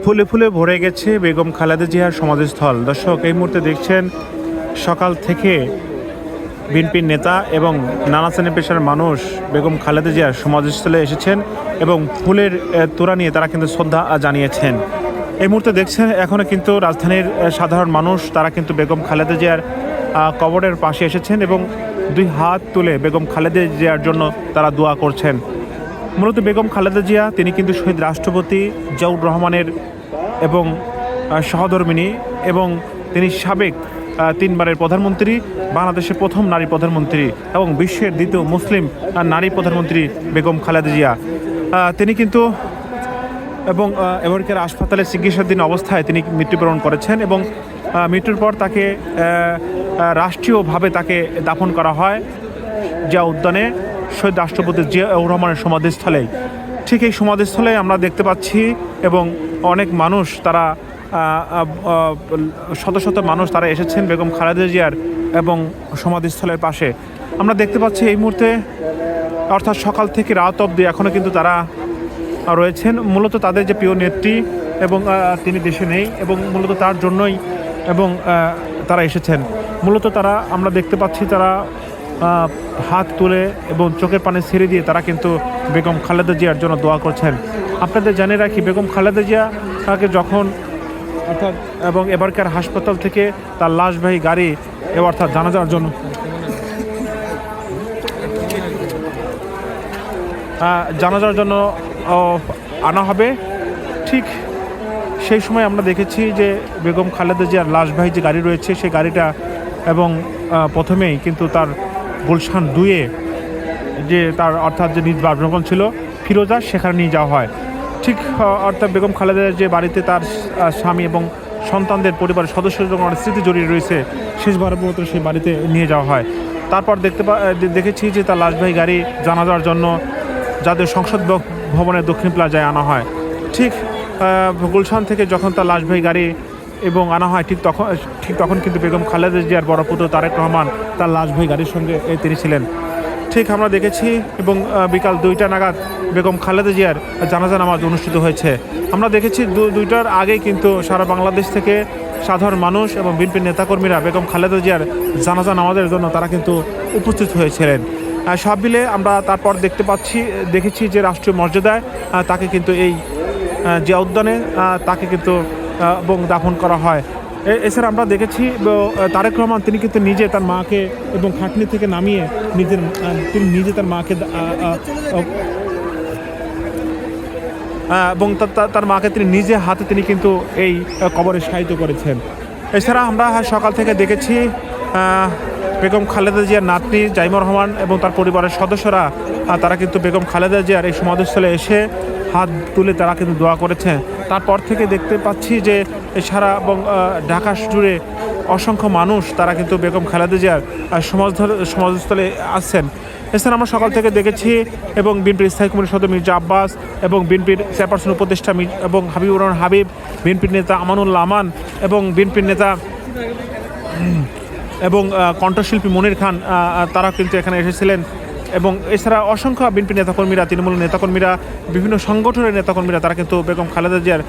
ফুলে ফুলে ভরে গেছে বেগম খালেদা জিয়ার সমাধিস্থল। দর্শক, এই মুহূর্তে দেখছেন সকাল থেকে বিএনপির নেতা এবং নানা শ্রেণী পেশার মানুষ বেগম খালেদা জিয়ার সমাধিস্থলে এসেছেন এবং ফুলের তোড়া নিয়ে তারা কিন্তু শ্রদ্ধা জানিয়েছেন। এই মুহূর্তে দেখছেন এখনও কিন্তু রাজধানীর সাধারণ মানুষ তারা কিন্তু বেগম খালেদা জিয়ার কবরের পাশে এসেছেন এবং দুই হাত তুলে বেগম খালেদা জিয়ার জন্য তারা দোয়া করছেন। মূলত বেগম খালেদা জিয়া তিনি কিন্তু শহীদ রাষ্ট্রপতি জিয়াউর রহমানের এবং সহধর্মিণী এবং তিনি সাবেক 3 বারের প্রধানমন্ত্রী, বাংলাদেশের প্রথম নারী প্রধানমন্ত্রী এবং বিশ্বের দ্বিতীয় মুসলিম নারী প্রধানমন্ত্রী বেগম খালেদা জিয়া। তিনি কিন্তু এবং আমেরিকার হাসপাতালে চিকিৎসাধীন অবস্থায় তিনি মৃত্যুবরণ করেছেন এবং মৃত্যুর পর তাকে রাষ্ট্রীয়ভাবে তাকে দাফন করা হয় জিয়া উদ্যানে শহীদ রাষ্ট্রপতি জিয়াউর রহমানের সমাধিস্থলেই। ঠিক এই সমাধিস্থলে আমরা দেখতে পাচ্ছি এবং অনেক মানুষ তারা শত শত মানুষ তারা এসেছেন বেগম খালেদা জিয়ার এবং সমাধিস্থলের পাশে। আমরা দেখতে পাচ্ছি এই মুহূর্তে অর্থাৎ সকাল থেকে রাত অবধি এখনও কিন্তু তারা রয়েছেন। মূলত তাদের যে প্রিয় নেত্রী এবং তিনি দেশে নেই এবং মূলত তার জন্যই এবং তারা এসেছেন। মূলত তারা আমরা দেখতে পাচ্ছি তারা হাত তুলে এবং চোখের পানি ছেড়ে দিয়ে তারা কিন্তু বেগম খালেদা জিয়ার জন্য দোয়া করছেন। আপনাদের জানিয়ে রাখি বেগম খালেদা জিয়া তাকে যখন অর্থাৎ এবং এবারকার হাসপাতাল থেকে তার লাশবাহী গাড়ি অর্থাৎ জানাজার জন্য আনা হবে, ঠিক সেই সময় আমরা দেখেছি যে বেগম খালেদা জিয়ার লাশবাহী যে গাড়ি রয়েছে সেই গাড়িটা এবং প্রথমেই কিন্তু তার গুলশান 2-এ যে তার অর্থাৎ যে নিজ বাসভবন ছিল ফিরোজা সেখানে নিয়ে যাওয়া হয়। ঠিক অর্থাৎ বেগম খালেদার যে বাড়িতে তার স্বামী এবং সন্তানদের পরিবারের সদস্যদের অনেক স্মৃতি জড়িয়ে রয়েছে শেষবারের মতো সেই বাড়িতে নিয়ে যাওয়া হয়। তারপর দেখেছি যে তার লাশবাহী গাড়ি জানাজার জন্য যাদের সংসদ ভবনের দক্ষিণ প্লাজায় আনা হয়। ঠিক গুলশান থেকে যখন তার লাশবাহী গাড়ি এবং আনা হয় ঠিক তখন কিন্তু বেগম খালেদা জিয়ার বড় পুত্র তারেক রহমান তার লাশবাহী গাড়ির সঙ্গে তিনি ছিলেন। ঠিক আমরা দেখেছি এবং বিকাল 2টা নাগাদ বেগম খালেদা জিয়ার জানাজা নামাজ অনুষ্ঠিত হয়েছে। আমরা দেখেছি 2টার আগেই কিন্তু সারা বাংলাদেশ থেকে সাধারণ মানুষ এবং বিএনপির নেতাকর্মীরা বেগম খালেদা জিয়ার জানাজা নামাজের জন্য তারা কিন্তু উপস্থিত হয়েছিলেন। সব মিলে আমরা তারপর দেখেছি যে রাষ্ট্রীয় মর্যাদায় তাকে কিন্তু এই জিয়া উদ্যানে তাকে কিন্তু এবং দাফন করা হয়। এছাড়া আমরা দেখেছি তারেক রহমান তিনি কিন্তু নিজে তার মাকে এবং খাটনি থেকে নামিয়ে তিনি নিজে তার মাকে এবং তার মাকে তিনি নিজে হাতে তিনি কিন্তু এই কবরে শায়িত করেছেন। এছাড়া আমরা সকাল থেকে দেখেছি বেগম খালেদা জিয়ার নাতনি জাইমা রহমান এবং তার পরিবারের সদস্যরা তারা কিন্তু বেগম খালেদা জিয়ার এই সমাধিস্থলে এসে হাত তুলে তারা কিন্তু দোয়া করেছেন। তারপর থেকে দেখতে পাচ্ছি যে সারা এবং ঢাকা জুড়ে অসংখ্য মানুষ তারা কিন্তু বেগম খালেদা জিয়ার সমাধিস্থলে আসছেন। এছাড়া আমরা সকাল থেকে দেখেছি এবং বিএনপির স্থায়ী কমিটির সদস্য মির্জা আব্বাস এবং বিএনপির চেয়ারপারসন উপদেষ্টা এবং হাবিবুর রহমান হাবিব, বিএনপির নেতা আমানুল্লাহ আমান এবং বিএনপির নেতা এবং কণ্ঠশিল্পী মনির খান তারা কিন্তু এখানে এসেছিলেন। এবং এছাড়া অসংখ্য বিএনপি নেতাকর্মীরা, তৃণমূল নেতাকর্মীরা, বিভিন্ন সংগঠনের নেতাকর্মীরা তারা কিন্তু বেগম খালেদা জিয়ার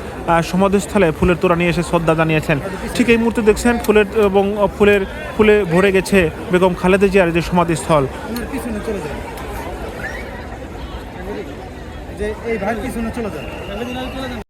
সমাধিস্থলে ফুলের তোড়া নিয়ে এসে শ্রদ্ধা জানিয়েছেন। ঠিক এই মুহূর্তে দেখছেন ফুলে ভরে গেছে বেগম খালেদা জিয়ার যে সমাধিস্থল।